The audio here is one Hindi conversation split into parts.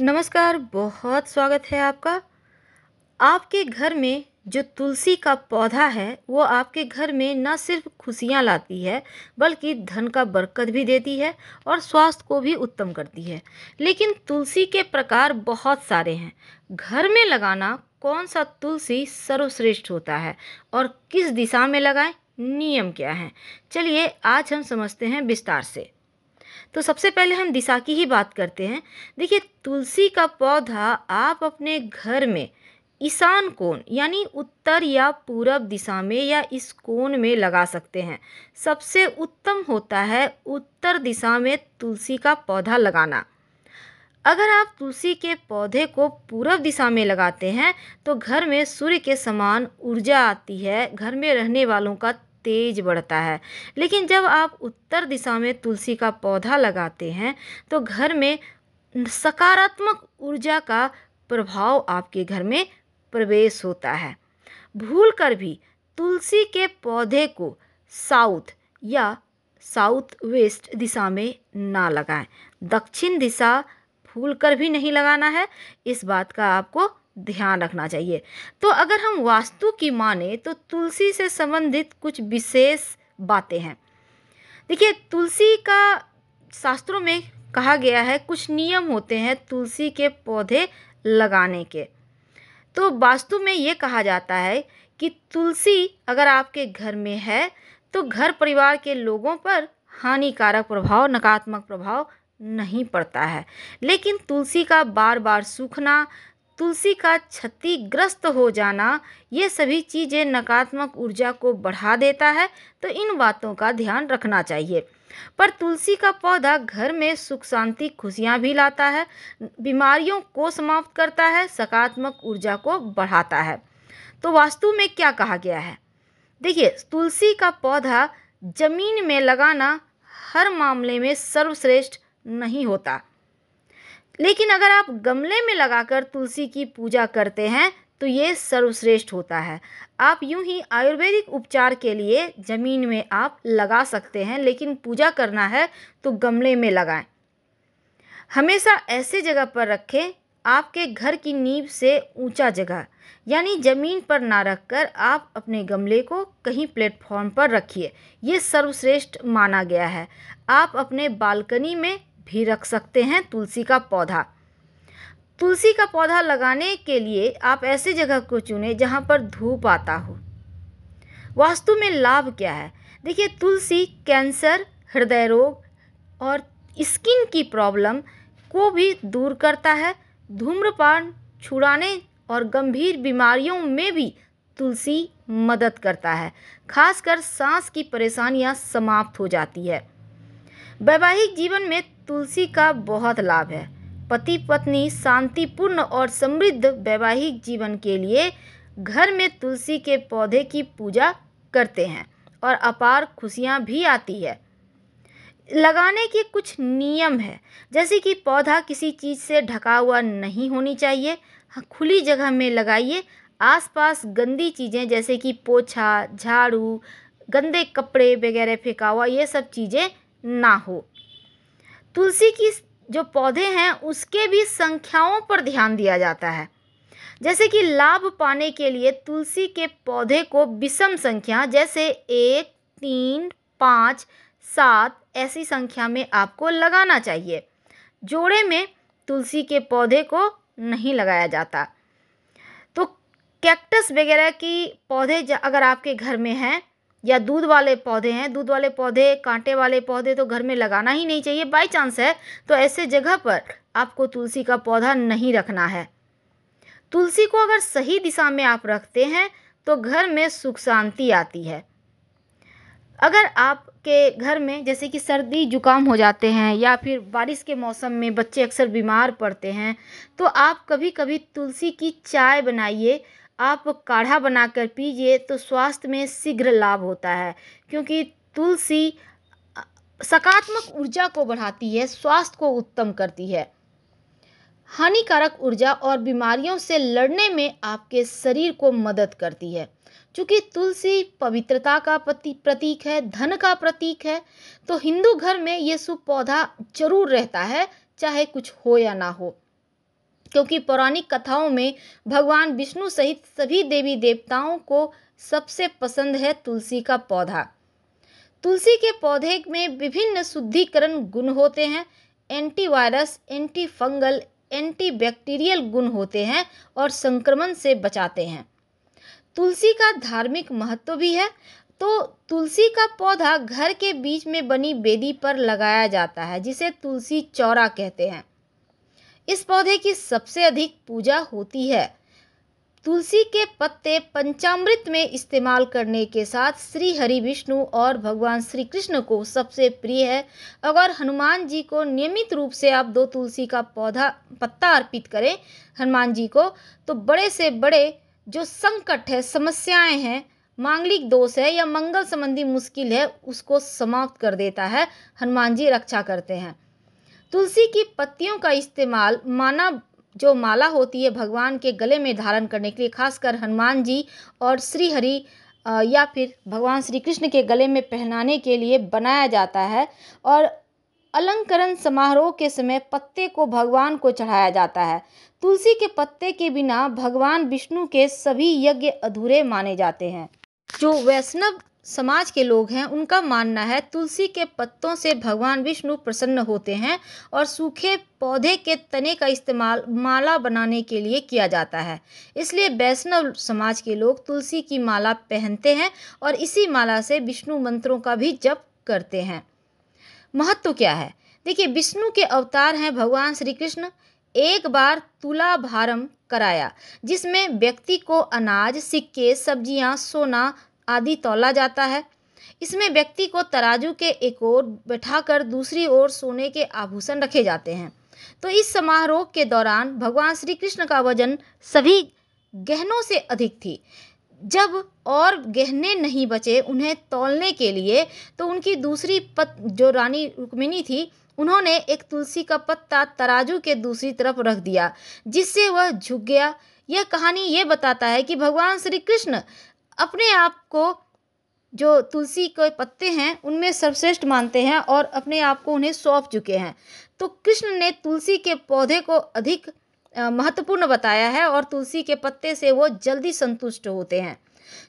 नमस्कार, बहुत स्वागत है आपका। आपके घर में जो तुलसी का पौधा है, वो आपके घर में ना सिर्फ खुशियाँ लाती है, बल्कि धन का बरकत भी देती है और स्वास्थ्य को भी उत्तम करती है। लेकिन तुलसी के प्रकार बहुत सारे हैं। घर में लगाना कौन सा तुलसी सर्वश्रेष्ठ होता है और किस दिशा में लगाएं, नियम क्या हैं? चलिए आज हम समझते हैं विस्तार से। तो सबसे पहले हम दिशा की ही बात करते हैं। देखिए, तुलसी का पौधा आप अपने घर में ईशान कोण यानी उत्तर या पूरब दिशा में या इस कोण में लगा सकते हैं। सबसे उत्तम होता है उत्तर दिशा में तुलसी का पौधा लगाना। अगर आप तुलसी के पौधे को पूरब दिशा में लगाते हैं तो घर में सूर्य के समान ऊर्जा आती है, घर में रहने वालों का तेज बढ़ता है। लेकिन जब आप उत्तर दिशा में तुलसी का पौधा लगाते हैं तो घर में सकारात्मक ऊर्जा का प्रभाव आपके घर में प्रवेश होता है। भूलकर भी तुलसी के पौधे को साउथ या साउथ वेस्ट दिशा में ना लगाएं। दक्षिण दिशा भूलकर भी नहीं लगाना है, इस बात का आपको ध्यान रखना चाहिए। तो अगर हम वास्तु की माने तो तुलसी से संबंधित कुछ विशेष बातें हैं। देखिए, तुलसी का शास्त्रों में कहा गया है, कुछ नियम होते हैं तुलसी के पौधे लगाने के। तो वास्तु में ये कहा जाता है कि तुलसी अगर आपके घर में है तो घर परिवार के लोगों पर हानिकारक प्रभाव, नकारात्मक प्रभाव नहीं पड़ता है। लेकिन तुलसी का बार बार सूखना, तुलसी का क्षतिग्रस्त हो जाना, ये सभी चीज़ें नकारात्मक ऊर्जा को बढ़ा देता है। तो इन बातों का ध्यान रखना चाहिए। पर तुलसी का पौधा घर में सुख शांति खुशियाँ भी लाता है, बीमारियों को समाप्त करता है, सकारात्मक ऊर्जा को बढ़ाता है। तो वास्तु में क्या कहा गया है? देखिए, तुलसी का पौधा जमीन में लगाना हर मामले में सर्वश्रेष्ठ नहीं होता। लेकिन अगर आप गमले में लगाकर तुलसी की पूजा करते हैं तो ये सर्वश्रेष्ठ होता है। आप यूं ही आयुर्वेदिक उपचार के लिए ज़मीन में आप लगा सकते हैं, लेकिन पूजा करना है तो गमले में लगाएं। हमेशा ऐसे जगह पर रखें, आपके घर की नींव से ऊंचा जगह, यानी ज़मीन पर ना रखकर आप अपने गमले को कहीं प्लेटफॉर्म पर रखिए। ये सर्वश्रेष्ठ माना गया है। आप अपने बालकनी में भी रख सकते हैं तुलसी का पौधा। तुलसी का पौधा लगाने के लिए आप ऐसे जगह को चुनें जहां पर धूप आता हो। वास्तु में लाभ क्या है? देखिए, तुलसी कैंसर, हृदय रोग और स्किन की प्रॉब्लम को भी दूर करता है। धूम्रपान छुड़ाने और गंभीर बीमारियों में भी तुलसी मदद करता है। खासकर सांस की परेशानियां समाप्त हो जाती है। वैवाहिक जीवन में तुलसी का बहुत लाभ है। पति पत्नी शांतिपूर्ण और समृद्ध वैवाहिक जीवन के लिए घर में तुलसी के पौधे की पूजा करते हैं और अपार खुशियां भी आती है। लगाने के कुछ नियम है, जैसे कि पौधा किसी चीज़ से ढका हुआ नहीं होनी चाहिए। खुली जगह में लगाइए। आसपास गंदी चीज़ें जैसे कि पोछा, झाड़ू, गंदे कपड़े वगैरह फेंका हुआ, ये सब चीज़ें ना हो। तुलसी की जो पौधे हैं उसके भी संख्याओं पर ध्यान दिया जाता है। जैसे कि लाभ पाने के लिए तुलसी के पौधे को विषम संख्या जैसे 1, 3, 5, 7 ऐसी संख्या में आपको लगाना चाहिए। जोड़े में तुलसी के पौधे को नहीं लगाया जाता। तो कैक्टस वगैरह की पौधे अगर आपके घर में हैं या दूध वाले पौधे हैं, दूध वाले पौधे, कांटे वाले पौधे तो घर में लगाना ही नहीं चाहिए। बाई चांस है तो ऐसे जगह पर आपको तुलसी का पौधा नहीं रखना है। तुलसी को अगर सही दिशा में आप रखते हैं तो घर में सुख शांति आती है। अगर आपके घर में जैसे कि सर्दी जुकाम हो जाते हैं या फिर बारिश के मौसम में बच्चे अक्सर बीमार पड़ते हैं, तो आप कभी कभी तुलसी की चाय बनाइए, आप काढ़ा बनाकर पीजिए तो स्वास्थ्य में शीघ्र लाभ होता है। क्योंकि तुलसी सकारात्मक ऊर्जा को बढ़ाती है, स्वास्थ्य को उत्तम करती है। हानिकारक ऊर्जा और बीमारियों से लड़ने में आपके शरीर को मदद करती है। चूँकि तुलसी पवित्रता का प्रतीक है, धन का प्रतीक है, तो हिंदू घर में ये शुभ पौधा जरूर रहता है, चाहे कुछ हो या ना हो। क्योंकि पौराणिक कथाओं में भगवान विष्णु सहित सभी देवी देवताओं को सबसे पसंद है तुलसी का पौधा। तुलसी के पौधे में विभिन्न शुद्धिकरण गुण होते हैं, एंटीवायरस, एंटी फंगल, एंटीबैक्टीरियल गुण होते हैं और संक्रमण से बचाते हैं। तुलसी का धार्मिक महत्व भी है। तो तुलसी का पौधा घर के बीच में बनी बेदी पर लगाया जाता है, जिसे तुलसी चौरा कहते हैं। इस पौधे की सबसे अधिक पूजा होती है। तुलसी के पत्ते पंचामृत में इस्तेमाल करने के साथ श्री हरि विष्णु और भगवान श्री कृष्ण को सबसे प्रिय है। अगर हनुमान जी को नियमित रूप से आप 2 तुलसी का पत्ता अर्पित करें हनुमान जी को, तो बड़े से बड़े जो संकट है, समस्याएं हैं, मांगलिक दोष है या मंगल संबंधी मुश्किल है, उसको समाप्त कर देता है। हनुमान जी रक्षा करते हैं। तुलसी की पत्तियों का इस्तेमाल जो माला होती है भगवान के गले में धारण करने के लिए, खासकर हनुमान जी और श्री हरि या फिर भगवान श्री कृष्ण के गले में पहनाने के लिए बनाया जाता है। और अलंकरण समारोह के समय पत्ते को भगवान को चढ़ाया जाता है। तुलसी के पत्ते के बिना भगवान विष्णु के सभी यज्ञ अधूरे माने जाते हैं। जो वैष्णव समाज के लोग हैं, उनका मानना है तुलसी के पत्तों से भगवान विष्णु प्रसन्न होते हैं और सूखे पौधे के तने का इस्तेमाल माला बनाने के लिए किया जाता है। इसलिए वैष्णव समाज के लोग तुलसी की माला पहनते हैं और इसी माला से विष्णु मंत्रों का भी जप करते हैं। महत्व क्या है? देखिए, विष्णु के अवतार हैं भगवान श्री कृष्ण। एक बार तुला भारम कराया, जिसमें व्यक्ति को अनाज, सिक्के, सब्जियां, सोना आदि तौला जाता है। इसमें व्यक्ति को तराजू के एक ओर बैठाकर दूसरी ओर सोने के आभूषण रखे जाते हैं। तो इस समारोह के दौरान भगवान श्री कृष्ण का वजन सभी गहनों से अधिक थी। जब और गहने नहीं बचे उन्हें तौलने के लिए, तो उनकी दूसरी जो रानी रुक्मिणी थी, उन्होंने एक तुलसी का पत्ता तराजू के दूसरी तरफ रख दिया, जिससे वह झुक गया। यह कहानी ये बताता है कि भगवान श्री कृष्ण अपने आप को जो तुलसी के पत्ते हैं उनमें सर्वश्रेष्ठ मानते हैं और अपने आप को उन्हें सौंप चुके हैं। तो कृष्ण ने तुलसी के पौधे को अधिक महत्वपूर्ण बताया है और तुलसी के पत्ते से वो जल्दी संतुष्ट होते हैं।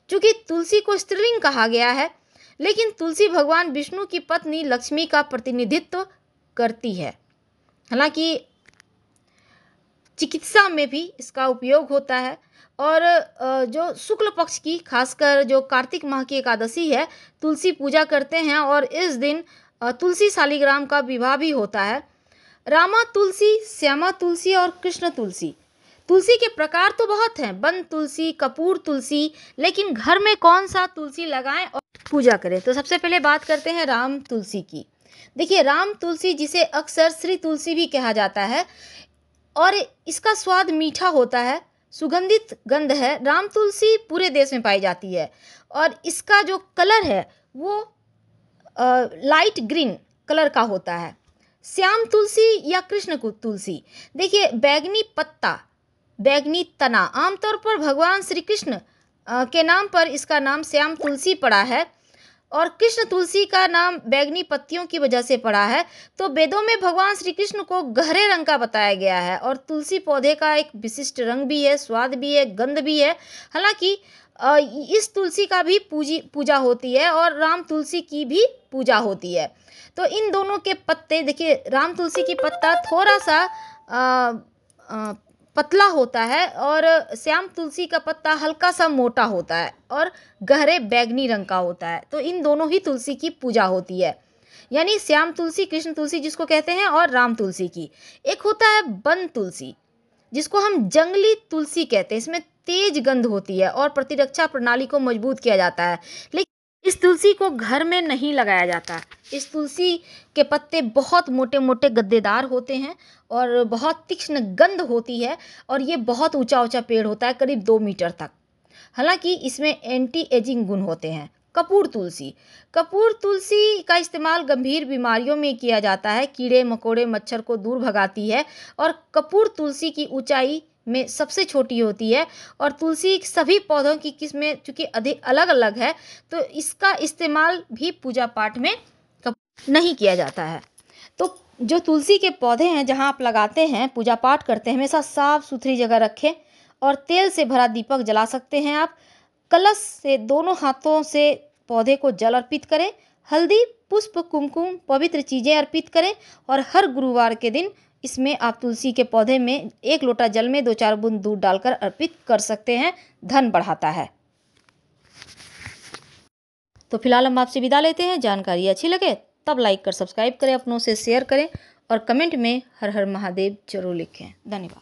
चूँकि तुलसी को स्त्रीलिंग कहा गया है, लेकिन तुलसी भगवान विष्णु की पत्नी लक्ष्मी का प्रतिनिधित्व करती है। हालांकि चिकित्सा में भी इसका उपयोग होता है। और जो शुक्ल पक्ष की, खासकर जो कार्तिक माह की एकादशी है, तुलसी पूजा करते हैं और इस दिन तुलसी शालिग्राम का विवाह भी होता है। रामा तुलसी, श्यामा तुलसी और कृष्ण तुलसी। तुलसी के प्रकार तो बहुत हैं, वन तुलसी, कपूर तुलसी, लेकिन घर में कौन सा तुलसी लगाएं और पूजा करें? तो सबसे पहले बात करते हैं राम तुलसी की। देखिए, राम तुलसी, जिसे अक्सर श्री तुलसी भी कहा जाता है, और इसका स्वाद मीठा होता है, सुगंधित गंध है। राम तुलसी पूरे देश में पाई जाती है और इसका जो कलर है वो लाइट ग्रीन कलर का होता है। श्याम तुलसी या कृष्ण तुलसी, देखिए, बैगनी पत्ता, बैगनी तना, आमतौर पर भगवान श्री कृष्ण के नाम पर इसका नाम श्याम तुलसी पड़ा है और कृष्ण तुलसी का नाम बैगनी पत्तियों की वजह से पड़ा है। तो वेदों में भगवान श्री कृष्ण को गहरे रंग का बताया गया है और तुलसी पौधे का एक विशिष्ट रंग भी है, स्वाद भी है, गंध भी है। हालांकि इस तुलसी का भी पूजा होती है और राम तुलसी की भी पूजा होती है। तो इन दोनों के पत्ते, देखिए, राम तुलसी की पत्ता थोड़ा सा पतला होता है और श्याम तुलसी का पत्ता हल्का सा मोटा होता है और गहरे बैगनी रंग का होता है। तो इन दोनों ही तुलसी की पूजा होती है, यानी श्याम तुलसी, कृष्ण तुलसी जिसको कहते हैं, और राम तुलसी की। एक होता है वन तुलसी, जिसको हम जंगली तुलसी कहते हैं। इसमें तेज गंध होती है और प्रतिरक्षा प्रणाली को मजबूत किया जाता है, लेकिन इस तुलसी को घर में नहीं लगाया जाता। इस तुलसी के पत्ते बहुत मोटे मोटे गद्देदार होते हैं और बहुत तीक्ष्ण गंध होती है और ये बहुत ऊंचा ऊंचा पेड़ होता है, करीब 2 मीटर तक। हालांकि इसमें एंटी एजिंग गुण होते हैं। कपूर तुलसी, कपूर तुलसी का इस्तेमाल गंभीर बीमारियों में किया जाता है। कीड़े मकोड़े मच्छर को दूर भगाती है और कपूर तुलसी की ऊंचाई में सबसे छोटी होती है और तुलसी सभी पौधों की किस्में चूँकि अधिक अलग अलग है, तो इसका इस्तेमाल भी पूजा पाठ में नहीं किया जाता है। तो जो तुलसी के पौधे हैं जहाँ आप लगाते हैं, पूजा पाठ करते हैं, हमेशा साफ सुथरी जगह रखें और तेल से भरा दीपक जला सकते हैं आप। कलश से दोनों हाथों से पौधे को जल अर्पित करें, हल्दी, पुष्प, कुमकुम, पवित्र चीज़ें अर्पित करें और हर गुरुवार के दिन इसमें आप तुलसी के पौधे में 1 लोटा जल में 2-4 बूंद दूध डालकर अर्पित कर सकते हैं। धन बढ़ाता है। तो फिलहाल हम आपसे विदा लेते हैं। जानकारी अच्छी लगे तब लाइक कर सब्सक्राइब करें, अपनों से शेयर करें और कमेंट में हर हर महादेव जरूर लिखें। धन्यवाद।